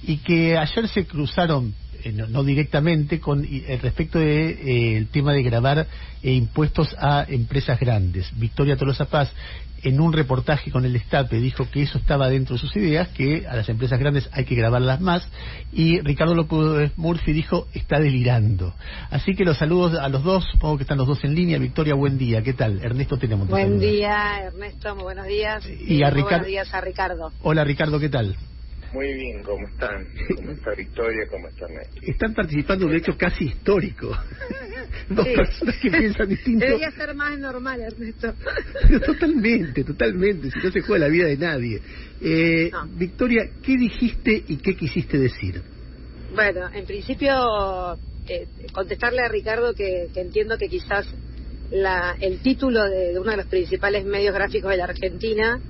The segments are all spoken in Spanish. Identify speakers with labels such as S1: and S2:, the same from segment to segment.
S1: y que ayer se cruzaron, no directamente, con respecto de el tema de gravar impuestos a empresas grandes. Victoria Tolosa Paz, en un reportaje con el Destape, dijo que eso estaba dentro de sus ideas, que a las empresas grandes hay que gravarlas más, y Ricardo López Murphy dijo, está delirando. Así que los saludos a los dos, supongo que están los dos en línea. Victoria, buen día, ¿qué tal? Ernesto tenemos.
S2: Buen día, Ernesto, muy buenos días.
S1: Y a
S2: buenos días a Ricardo.
S1: Hola Ricardo, ¿qué tal?
S3: Muy bien, ¿cómo están? ¿Cómo está Victoria? ¿Cómo están?
S1: Están participando de un hecho casi histórico. Dos personas que piensan distinto.
S2: Debería ser más normal, Ernesto.
S1: Pero totalmente, si no se juega la vida de nadie. No. Victoria, ¿qué dijiste y qué quisiste decir?
S2: Bueno, en principio, contestarle a Ricardo que entiendo que quizás el título de uno de los principales medios gráficos de la Argentina,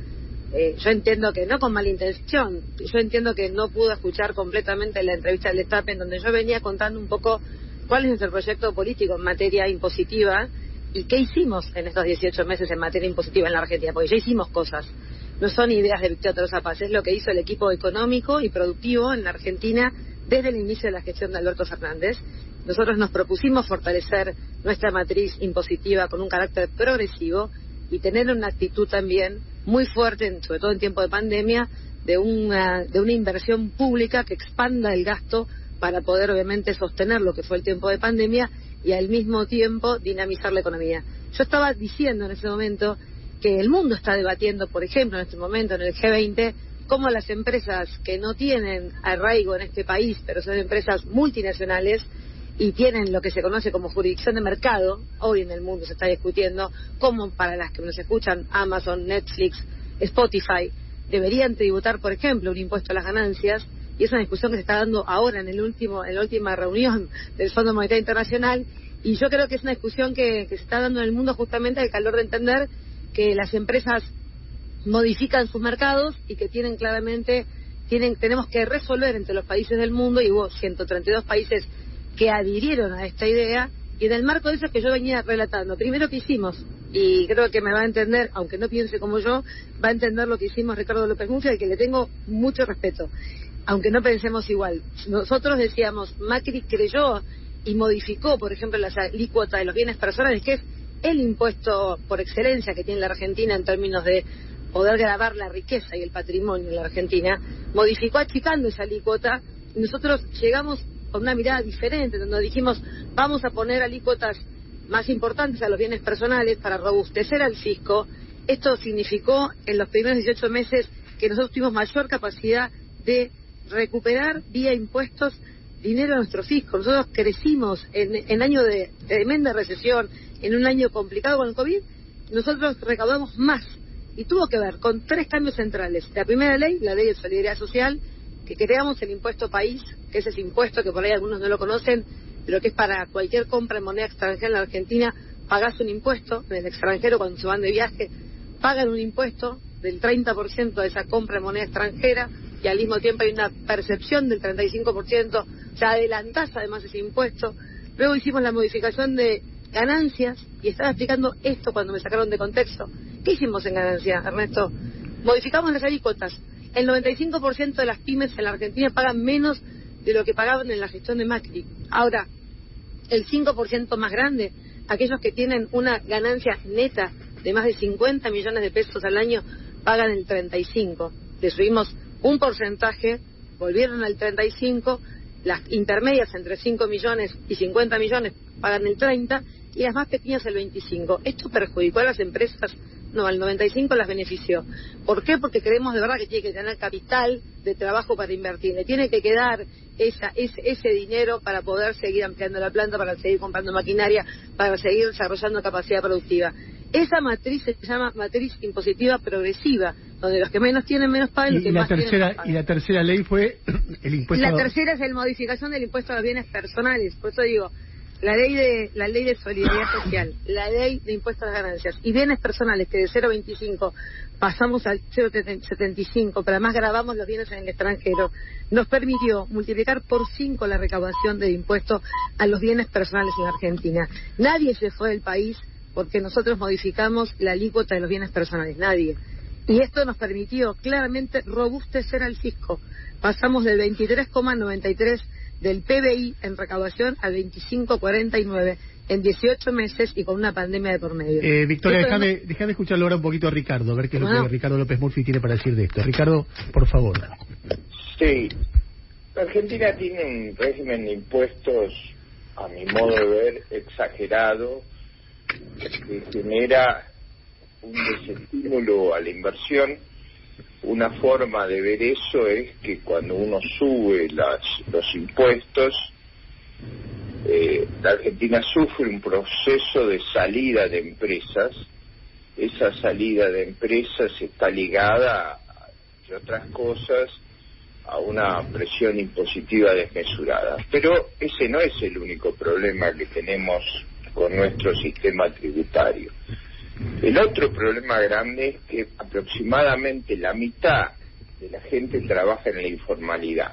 S2: yo entiendo que no con mala intención, yo entiendo que no pudo escuchar completamente la entrevista del Destape, en donde yo venía contando un poco cuál es nuestro proyecto político en materia impositiva y qué hicimos en estos 18 meses en materia impositiva en la Argentina, porque ya hicimos cosas, no son ideas de Victoria Tolosa Paz, es lo que hizo el equipo económico y productivo en la Argentina desde el inicio de la gestión de Alberto Fernández. Nosotros nos propusimos fortalecer nuestra matriz impositiva con un carácter progresivo y tener una actitud también muy fuerte, sobre todo en tiempo de pandemia, de una inversión pública que expanda el gasto para poder obviamente sostener lo que fue el tiempo de pandemia y al mismo tiempo dinamizar la economía. Yo estaba diciendo en ese momento que el mundo está debatiendo, por ejemplo, en este momento en el G20, cómo las empresas que no tienen arraigo en este país, pero son empresas multinacionales y tienen lo que se conoce como jurisdicción de mercado, hoy en el mundo se está discutiendo cómo para las que nos escuchan, Amazon, Netflix, Spotify, deberían tributar, por ejemplo, un impuesto a las ganancias, y es una discusión que se está dando ahora en la última reunión del Fondo Monetario Internacional, y yo creo que es una discusión que se está dando en el mundo justamente al calor de entender que las empresas modifican sus mercados y que tenemos que resolver entre los países del mundo, y hubo 132 países que adhirieron a esta idea, y en el marco de eso es que yo venía relatando. Primero que hicimos, y creo que me va a entender, aunque no piense como yo, va a entender lo que hicimos Ricardo López Murphy, al que le tengo mucho respeto, aunque no pensemos igual. Nosotros decíamos, Macri creyó y modificó, por ejemplo, las alícuotas de los bienes personales, que es el impuesto por excelencia que tiene la Argentina en términos de poder gravar la riqueza y el patrimonio en la Argentina, modificó achicando esa alícuota, y nosotros llegamos con una mirada diferente, donde dijimos, vamos a poner alícuotas más importantes a los bienes personales para robustecer al fisco. Esto significó en los primeros 18 meses que nosotros tuvimos mayor capacidad de recuperar vía impuestos dinero a nuestro fisco. Nosotros crecimos en año de tremenda recesión, en un año complicado con el COVID, nosotros recaudamos más, y tuvo que ver con 3 cambios centrales. La primera ley, la ley de solidaridad social, que creamos el impuesto país, que es ese impuesto que por ahí algunos no lo conocen, pero que es para cualquier compra en moneda extranjera en la Argentina, pagás un impuesto. En el extranjero, cuando se van de viaje, pagan un impuesto del 30% de esa compra en moneda extranjera, y al mismo tiempo hay una percepción del 35%, o sea, adelantás además ese impuesto. Luego hicimos la modificación de ganancias, y estaba explicando esto cuando me sacaron de contexto. ¿Qué hicimos en ganancias, Ernesto? Modificamos las alícuotas. El 95% de las pymes en la Argentina pagan menos de lo que pagaban en la gestión de Macri. Ahora, el 5% más grande, aquellos que tienen una ganancia neta de más de 50 millones de pesos al año, pagan el 35%. Le subimos un porcentaje, volvieron al 35%, las intermedias entre 5 millones y 50 millones pagan el 30%, y las más pequeñas el 25%. ¿Esto perjudicó a las empresas? No, al 95% las benefició. ¿Por qué? Porque creemos de verdad que tiene que tener capital de trabajo para invertir. Le tiene que quedar ese dinero para poder seguir ampliando la planta, para seguir comprando maquinaria, para seguir desarrollando capacidad productiva. Esa matriz se llama matriz impositiva progresiva, donde los que menos tienen menos pagan, los que más tienen más pagan.
S1: Y la tercera ley fue el impuesto.
S2: La tercera es la modificación del impuesto a los bienes personales. Por eso digo, la ley de solidaridad social, la ley de impuesto a las ganancias y bienes personales, que de 0,25 pasamos al 0,75, pero además gravamos los bienes en el extranjero, nos permitió multiplicar por 5 la recaudación de impuestos a los bienes personales en la Argentina. Nadie se fue del país porque nosotros modificamos la alícuota de los bienes personales, nadie. Y esto nos permitió claramente robustecer al fisco. Pasamos del 23,93 del PBI en recaudación al 25,49 en 18 meses y con una pandemia de por medio.
S1: Victoria, déjame escucharlo ahora un poquito a Ricardo, a ver qué es lo que Ricardo López Murphy tiene para decir de esto. Ricardo, por favor.
S3: Sí, la Argentina tiene un régimen de impuestos, a mi modo de ver, exagerado, que genera un desestímulo a la inversión. Una forma de ver eso es que cuando uno sube los impuestos, la Argentina sufre un proceso de salida de empresas. Esa salida de empresas está ligada, entre otras cosas, a una presión impositiva desmesurada. Pero ese no es el único problema que tenemos con nuestro sistema tributario. El otro problema grande es que aproximadamente la mitad de la gente trabaja en la informalidad.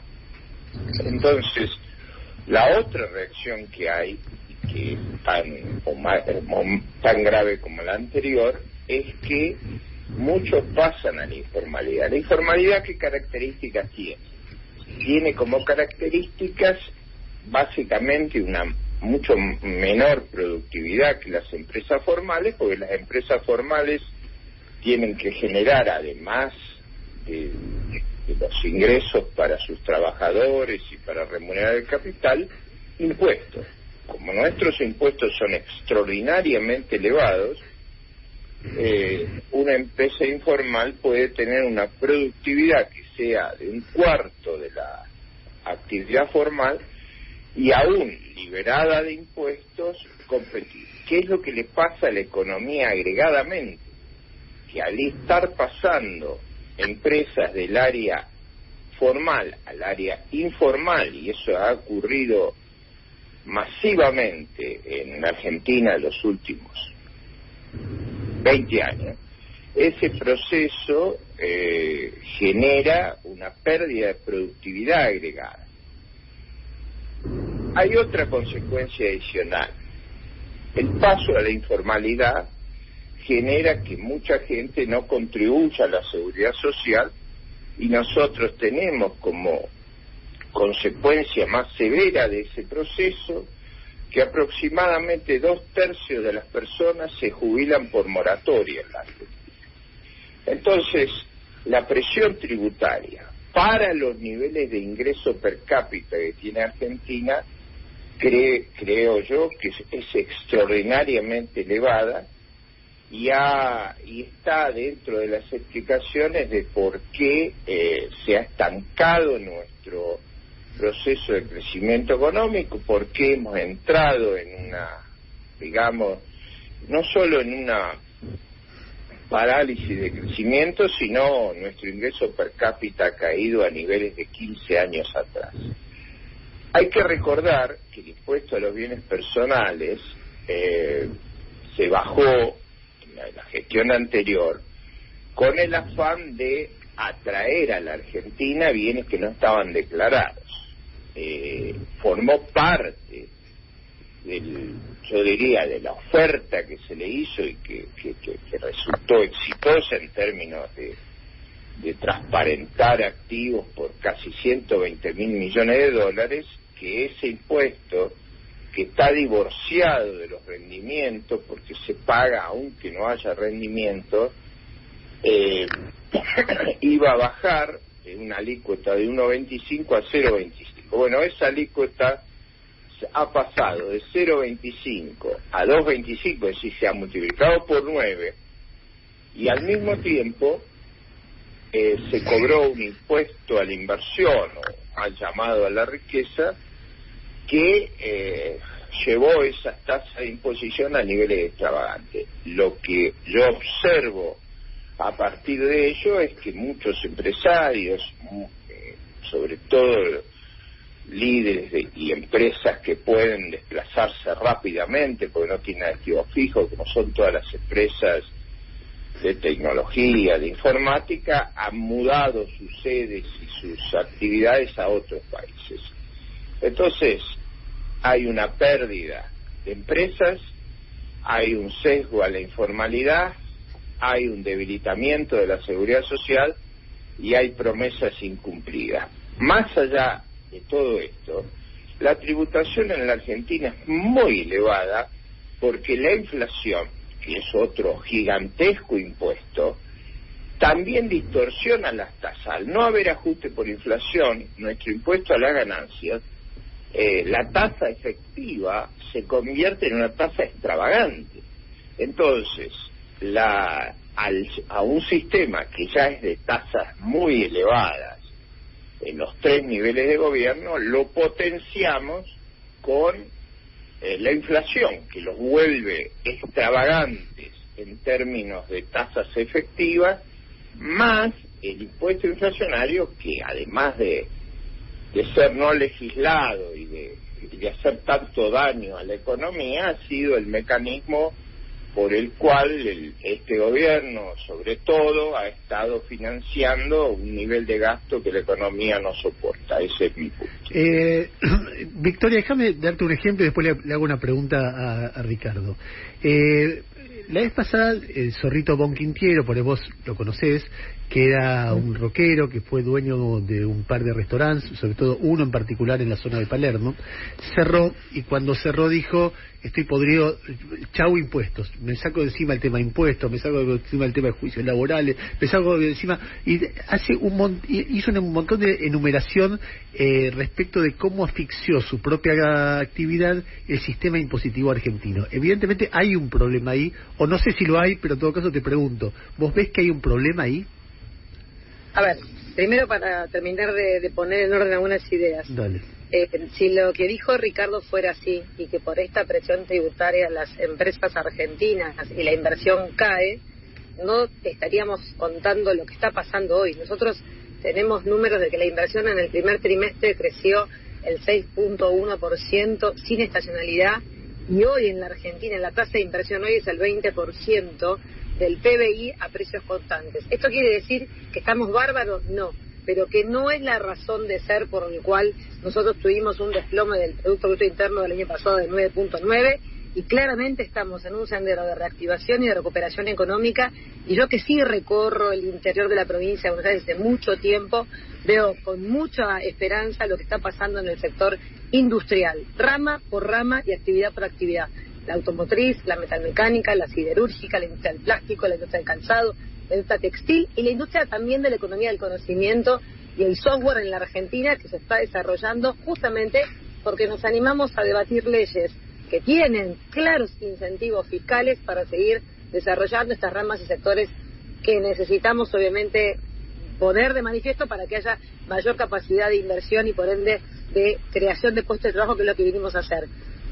S3: Entonces, la otra reacción que hay, que es tan grave como la anterior, es que muchos pasan a la informalidad. ¿La informalidad qué características tiene? Tiene como características básicamente una mucho menor productividad que las empresas formales, porque las empresas formales tienen que generar, además de los ingresos para sus trabajadores y para remunerar el capital, impuestos. Como nuestros impuestos son extraordinariamente elevados, una empresa informal puede tener una productividad que sea de un cuarto de la actividad formal y aún liberada de impuestos, competir. ¿Qué es lo que le pasa a la economía agregadamente? Que al estar pasando empresas del área formal al área informal, y eso ha ocurrido masivamente en Argentina en los últimos 20 años, ese proceso genera una pérdida de productividad agregada. Hay otra consecuencia adicional. El paso a la informalidad genera que mucha gente no contribuya a la seguridad social y nosotros tenemos como consecuencia más severa de ese proceso que aproximadamente 2/3 de las personas se jubilan por moratoria en la Argentina. Entonces, la presión tributaria para los niveles de ingreso per cápita que tiene Argentina, creo yo que es extraordinariamente elevada y está dentro de las explicaciones de por qué se ha estancado nuestro proceso de crecimiento económico, por qué hemos entrado en una, digamos, no solo en una parálisis de crecimiento, sino nuestro ingreso per cápita ha caído a niveles de 15 años atrás. Hay que recordar que el impuesto a los bienes personales se bajó en la gestión anterior con el afán de atraer a la Argentina bienes que no estaban declarados. Formó parte yo diría, de la oferta que se le hizo y que resultó exitosa en términos de transparentar activos por casi 120.000 millones de dólares, que ese impuesto, que está divorciado de los rendimientos, porque se paga aunque no haya rendimiento, iba a bajar de una alícuota de 1,25 a 0,25. Bueno, esa alícuota ha pasado de 0,25 a 2,25, es decir, se ha multiplicado por 9, y al mismo tiempo se cobró un impuesto a la inversión, o al llamado a la riqueza, que llevó esas tasas de imposición a niveles extravagantes. Lo que yo observo a partir de ello es que muchos empresarios, sobre todo líderes y empresas que pueden desplazarse rápidamente porque no tienen activos fijos, como son todas las empresas de tecnología, de informática, han mudado sus sedes y sus actividades a otros países. Entonces, hay una pérdida de empresas, hay un sesgo a la informalidad, hay un debilitamiento de la seguridad social y hay promesas incumplidas. Más allá de todo esto, la tributación en la Argentina es muy elevada porque la inflación, que es otro gigantesco impuesto, también distorsiona las tasas. Al no haber ajuste por inflación, nuestro impuesto a las ganancias, la tasa efectiva se convierte en una tasa extravagante. Entonces, a un sistema que ya es de tasas muy elevadas en los 3 niveles de gobierno, lo potenciamos con la inflación, que los vuelve extravagantes en términos de tasas efectivas, más el impuesto inflacionario, que además de ser no legislado y de hacer tanto daño a la economía, ha sido el mecanismo por el cual este gobierno, sobre todo, ha estado financiando un nivel de gasto que la economía no soporta. Ese es mi punto.
S1: Victoria, déjame darte un ejemplo y después le hago una pregunta a Ricardo. La vez pasada, el Zorrito Bonquintiero, por ahí vos lo conocés, que era un rockero que fue dueño de un par de restaurantes, sobre todo uno en particular en la zona de Palermo, cerró, y cuando cerró dijo: estoy podrido, chau impuestos, me saco de encima el tema de impuestos, me saco de encima el tema de juicios laborales, me saco de encima, y hizo un montón de enumeración respecto de cómo asfixió su propia actividad el sistema impositivo argentino. Evidentemente hay un problema ahí, o no sé si lo hay, pero en todo caso te pregunto, ¿vos ves que hay un problema ahí?
S2: A ver, primero para terminar de poner en orden algunas ideas.
S1: Dale.
S2: Si lo que dijo Ricardo fuera así, y que por esta presión tributaria las empresas argentinas y la inversión cae, no estaríamos contando lo que está pasando hoy. Nosotros tenemos números de que la inversión en el primer trimestre creció el 6.1% sin estacionalidad, y hoy en la Argentina la tasa de inversión hoy es el 20% del PBI a precios constantes. ¿Esto quiere decir que estamos bárbaros? No, pero que no es la razón de ser por el cual nosotros tuvimos un desplome del Producto Bruto Interno del año pasado de 9.9, y claramente estamos en un sendero de reactivación y de recuperación económica, y yo que sí recorro el interior de la provincia de Buenos Aires desde mucho tiempo, veo con mucha esperanza lo que está pasando en el sector industrial, rama por rama y actividad por actividad. La automotriz, la metalmecánica, la siderúrgica, la industria del plástico, la industria del calzado, la industria textil y la industria también de la economía del conocimiento y el software en la Argentina, que se está desarrollando justamente porque nos animamos a debatir leyes que tienen claros incentivos fiscales para seguir desarrollando estas ramas y sectores que necesitamos obviamente poner de manifiesto para que haya mayor capacidad de inversión y por ende de creación de puestos de trabajo, que es lo que vinimos a hacer.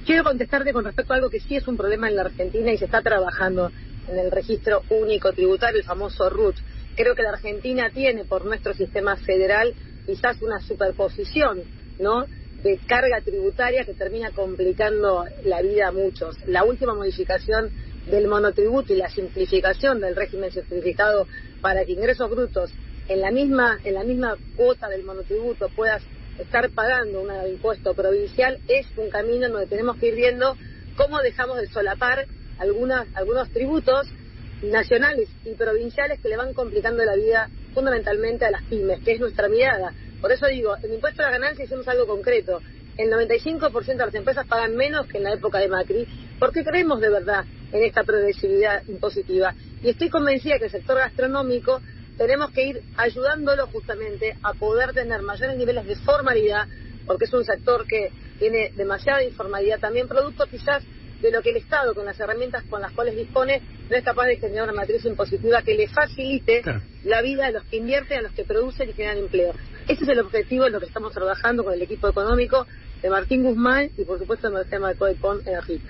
S2: Quiero contestarte con respecto a algo que sí es un problema en la Argentina y se está trabajando en el registro único tributario, el famoso RUT. Creo que la Argentina tiene, por nuestro sistema federal, quizás una superposición, ¿no?, de carga tributaria que termina complicando la vida a muchos. La última modificación del monotributo y la simplificación del régimen simplificado para que ingresos brutos en la misma cuota del monotributo puedas estar pagando un impuesto provincial es un camino en donde tenemos que ir viendo cómo dejamos de solapar algunos tributos nacionales y provinciales que le van complicando la vida fundamentalmente a las pymes, que es nuestra mirada. Por eso digo, en el impuesto a la ganancia hicimos algo concreto. El 95% de las empresas pagan menos que en la época de Macri, porque creemos de verdad en esta progresividad impositiva. Y estoy convencida que el sector gastronómico tenemos que ir ayudándolo justamente a poder tener mayores niveles de formalidad, porque es un sector que tiene demasiada informalidad, también producto quizás de lo que el Estado, con las herramientas con las cuales dispone, no es capaz de generar una matriz impositiva que le facilite la vida a los que invierten, a los que producen y generan empleo. Ese es el objetivo en lo que estamos trabajando con el equipo económico de Martín Guzmán y por supuesto en el tema de Codepon en AGIP.